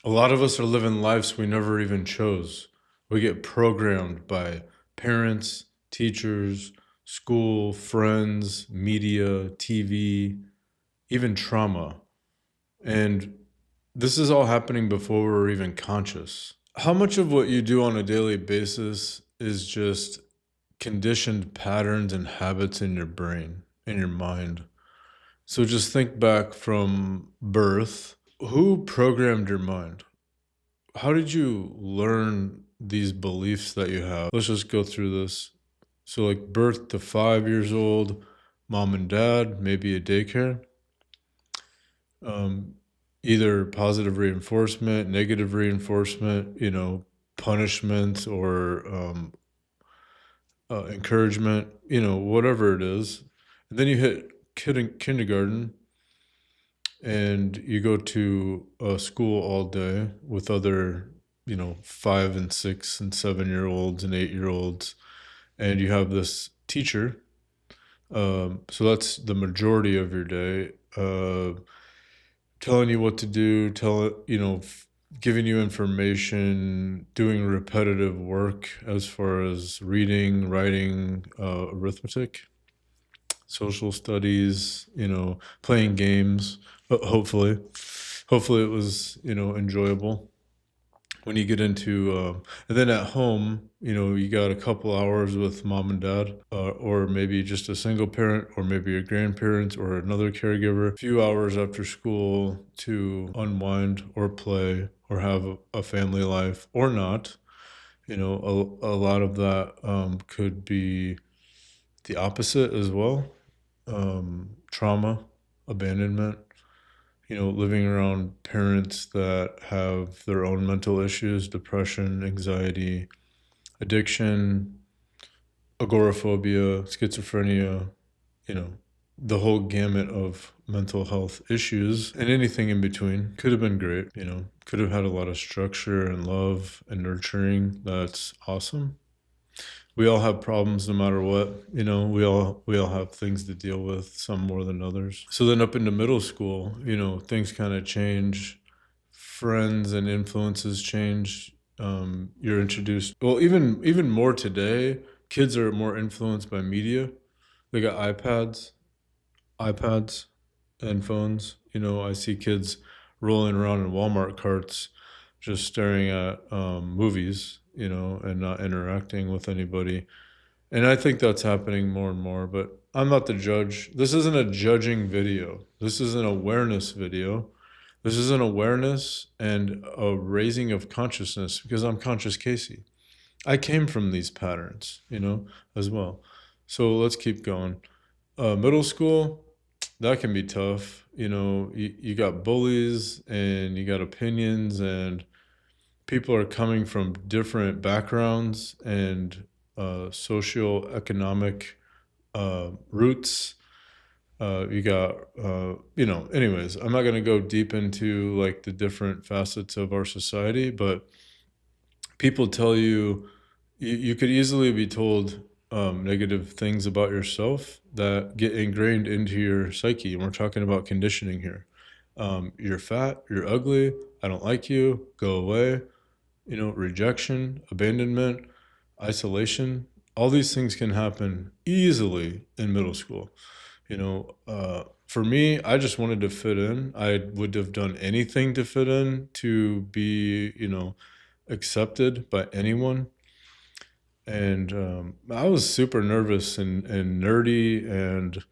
A lot of us are living lives we never even chose. We get programmed by parents, teachers, school, friends, media, TV, even trauma. And this is all happening before we're even conscious. How much of what you do on a daily basis is just conditioned patterns and habits in your brain, in your mind? So just think back from birth. Who programmed your mind? How did you learn these beliefs that you have? Let's just go through this. So, like birth to 5 years old, mom and dad, maybe a daycare, um, either positive reinforcement, negative reinforcement, punishment or encouragement, whatever it is. And then you hit kindergarten and you go to a school all day with other 5 and 6 and 7 year olds and 8 year olds, and you have this teacher, so that's the majority of your day, telling you what to do, giving you information, doing repetitive work as far as reading, writing, arithmetic, social studies, playing games. Hopefully it was, enjoyable. When you get into, and then at home, you got a couple hours with mom and dad, or maybe just a single parent, or maybe your grandparents or another caregiver. A few hours after school to unwind or play or have a family life or not. A lot of that could be the opposite as well. Trauma, abandonment, living around parents that have their own mental issues, depression, anxiety, addiction, agoraphobia, schizophrenia, you know, the whole gamut of mental health issues and anything in between. Could have been great, could have had a lot of structure and love and nurturing. That's awesome. We all have problems no matter what, we all have things to deal with, some more than others. So then up into middle school, things kind of change, friends and influences change. You're introduced, well, even more today, kids are more influenced by media. They got iPads and phones. I see kids rolling around in Walmart carts just staring at movies, and not interacting with anybody. And I think that's happening more and more, but I'm not the judge. This isn't a judging video. This is an awareness video. This is an awareness and a raising of consciousness because I'm conscious Casey. I came from these patterns, as well. So let's keep going. Middle school, that can be tough. You got bullies and you got opinions, and people are coming from different backgrounds and socioeconomic roots. You got, anyways, I'm not going to go deep into like the different facets of our society, but people tell you could easily be told negative things about yourself that get ingrained into your psyche. And we're talking about conditioning here. You're fat, you're ugly, I don't like you, go away, rejection, abandonment, isolation. All these things can happen easily in middle school. For me, I just wanted to fit in. I would have done anything to fit in, to be, accepted by anyone. And I was super nervous and nerdy. And,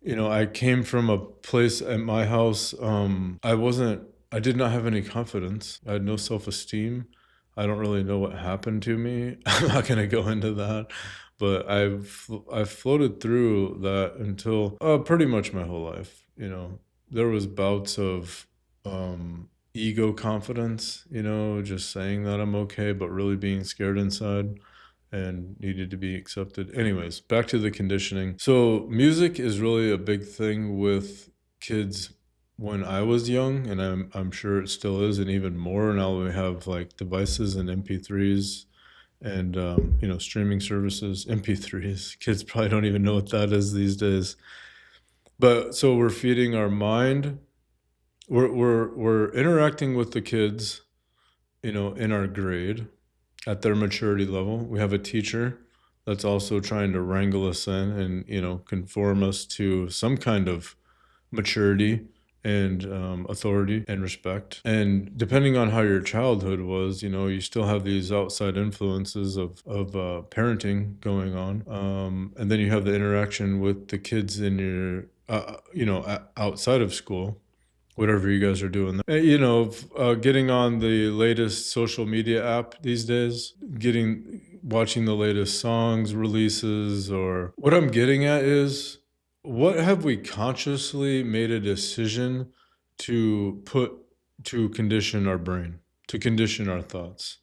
I came from a place at my house. I did not have any confidence. I had no self esteem. I don't really know what happened to me. I'm not going to go into that. But I've floated through that until pretty much my whole life. There was bouts of ego confidence, just saying that I'm okay, but really being scared inside and needed to be accepted. Anyways, back to the conditioning. So music is really a big thing with kids when I was young, and I'm sure it still is, and even more now we have like devices and MP3s and streaming services. MP3s, kids probably don't even know what that is these days. But so we're feeding our mind we're interacting with the kids, in our grade at their maturity level. We have a teacher that's also trying to wrangle us in and, conform us to some kind of maturity and authority and respect. And depending on how your childhood was, you still have these outside influences of parenting going on. And then you have the interaction with the kids in your, outside of school, whatever you guys are doing. Getting on the latest social media app these days, watching the latest songs releases, or what I'm getting at is, what have we consciously made a decision to put to condition our brain, to condition our thoughts?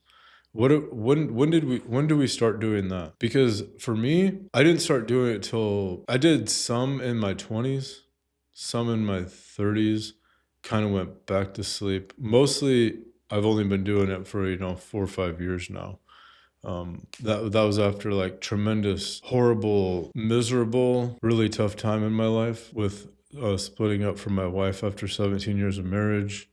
When do we start doing that? Because for me, I didn't start doing it till I did some in my 20s, some in my 30s, kind of went back to sleep. Mostly I've only been doing it for, 4 or 5 years now. That was after like tremendous, horrible, miserable, really tough time in my life with splitting up from my wife after 17 years of marriage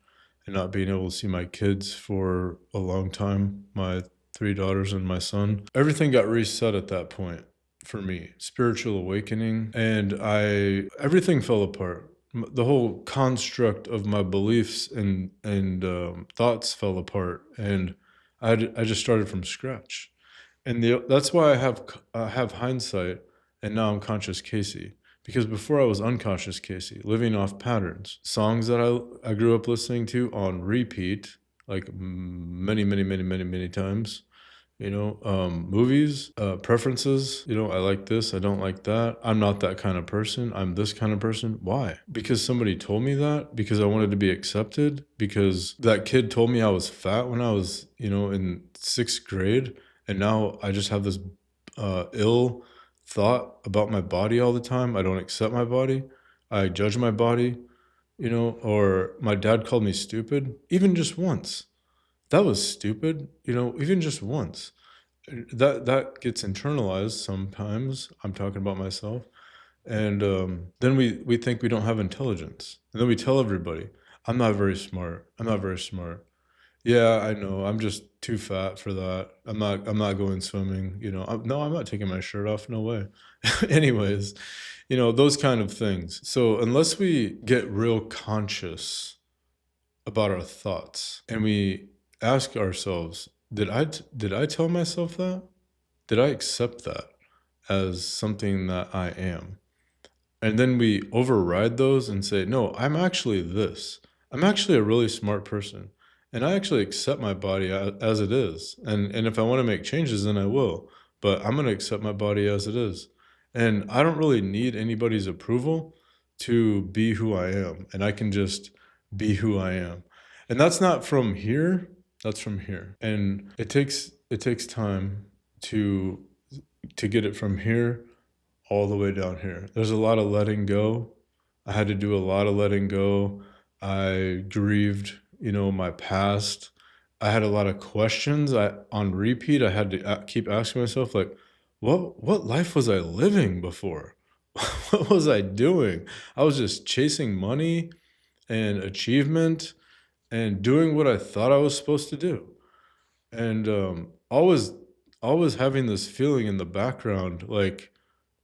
and not being able to see my kids for a long time, my 3 daughters and my son. Everything got reset at that point for me. Spiritual awakening, and everything fell apart. The whole construct of my beliefs and thoughts fell apart, and I just started from scratch. And that's why I have hindsight, and now I'm conscious Casey. Because before I was unconscious Casey, living off patterns, songs that I grew up listening to on repeat, like many, many, many, many, many times. Movies, preferences. I like this, I don't like that. I'm not that kind of person. I'm this kind of person. Why? Because somebody told me that, because I wanted to be accepted, because that kid told me I was fat when I was, in 6th grade. And now I just have this ill thought about my body all the time. I don't accept my body. I judge my body, or my dad called me stupid, even just once. That was stupid, even just once. That gets internalized sometimes. I'm talking about myself. And then we think we don't have intelligence. And then we tell everybody, I'm not very smart. I'm not very smart. Yeah, I know. I'm just too fat for that. I'm not going swimming, No, I'm not taking my shirt off. No way. Anyways, those kind of things. So unless we get real conscious about our thoughts and we ask ourselves, did I tell myself that? Did I accept that as something that I am? And then we override those and say, no, I'm actually this. I'm actually a really smart person. And I actually accept my body as it is. And if I want to make changes, then I will. But I'm going to accept my body as it is. And I don't really need anybody's approval to be who I am. And I can just be who I am. And that's not from here. That's from here. And it takes time to get it from here all the way down here. There's a lot of letting go. I had to do a lot of letting go. I grieved, my past. I had a lot of questions. On repeat, I had to keep asking myself, like, what life was I living before? What was I doing? I was just chasing money and achievement and doing what I thought I was supposed to do. And always having this feeling in the background, like,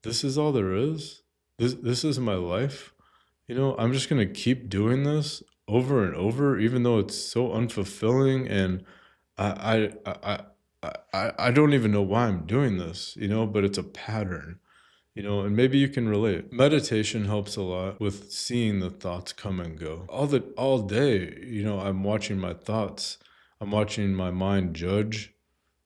this is all there is. This is my life. I'm just gonna keep doing this over and over, even though it's so unfulfilling, and I I don't even know why I'm doing this, but it's a pattern, and maybe you can relate. Meditation helps a lot with seeing the thoughts come and go. All day, I'm watching my thoughts. I'm watching my mind judge,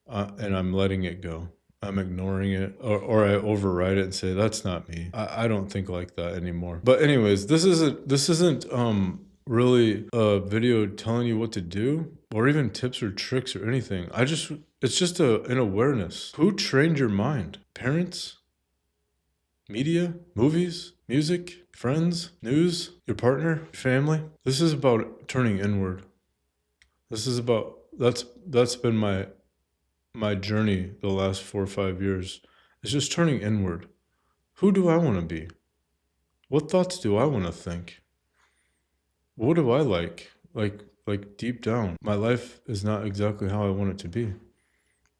and I'm letting it go. I'm ignoring it, or I override it and say, that's not me. I don't think like that anymore. But anyways, this isn't really a video telling you what to do, or even tips or tricks or anything. It's just an awareness. Who trained your mind? Parents? Media? Movies? Music? Friends? News? Your partner? Your family? This is about turning inward. This is about that's been my journey the last 4 or 5 years. Is just turning inward. Who do I want to be? What thoughts do I want to think? What do I like? Like deep down, my life is not exactly how I want it to be.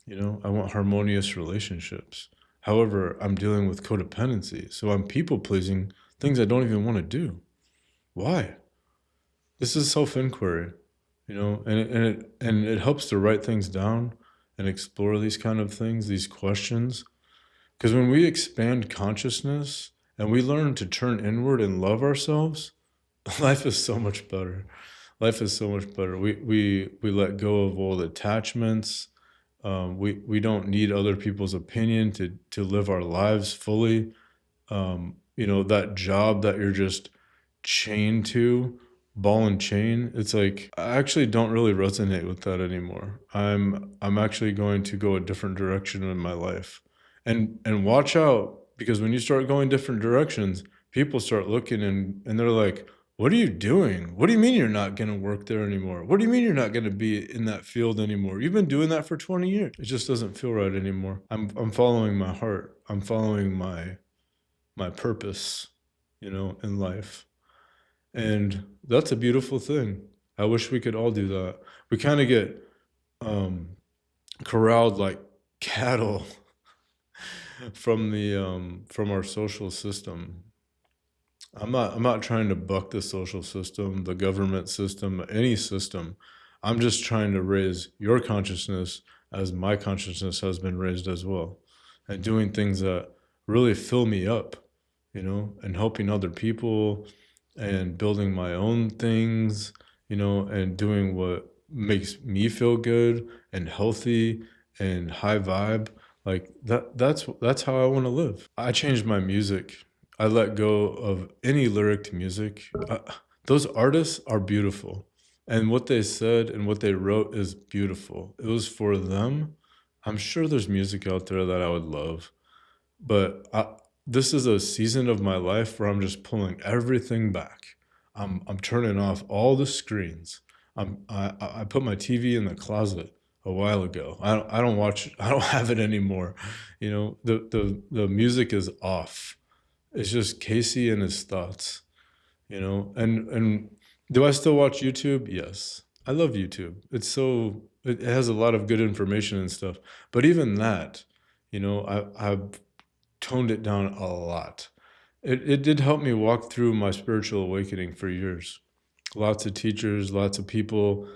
You know, I want harmonious relationships. However, I'm dealing with codependency, so I'm people pleasing things I don't even want to do. Why? This is self inquiry, you know, and it helps to write things down and explore these kind of things, these questions. Because when we expand consciousness and we learn to turn inward and love ourselves, life is so much better. Life is so much better. We let go of old attachments. We don't need other people's opinion to live our lives fully. You know, that job that you're just chained to, ball and chain, it's like I actually don't really resonate with that anymore. I'm actually going to go a different direction in my life. And watch out, because when you start going different directions, people start looking and they're like, "What are you doing? What do you mean you're not going to work there anymore? What do you mean you're not going to be in that field anymore? You've been doing that for 20 years." It just doesn't feel right anymore. I'm following my heart. I'm following my purpose, you know, in life. And that's a beautiful thing. I wish we could all do that. We kind of get um, corralled like cattle from our social system. I'm not trying to buck the social system, the government system, any system. I'm just trying to raise your consciousness as my consciousness has been raised as well. And doing things that really fill me up, you know, and helping other people and building my own things, you know, and doing what makes me feel good and healthy and high vibe. Like that's how I want to live. I changed my music. I let go of any lyric music. Those artists are beautiful. And what they said and what they wrote is beautiful. It was for them. I'm sure there's music out there that I would love, but this is a season of my life where I'm just pulling everything back. I'm turning off all the screens. I put my TV in the closet a while ago. I don't watch. I don't have it anymore. You know, the music is off. It's just Casey and his thoughts, you know. And do I still watch YouTube? Yes. I love YouTube. It has a lot of good information and stuff. But even that, you know, I've toned it down a lot. It did help me walk through my spiritual awakening for years. Lots of teachers, lots of people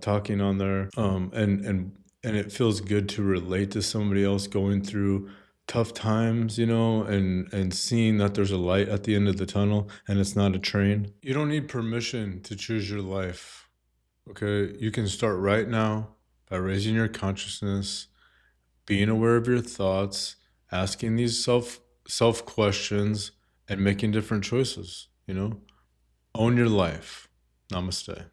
talking on there, and it feels good to relate to somebody else going through tough times, you know, and seeing that there's a light at the end of the tunnel and it's not a train. You don't need permission to choose your life. Okay, you can start right now by raising your consciousness, being aware of your thoughts, asking these self questions, and making different choices. You know, own your life. Namaste.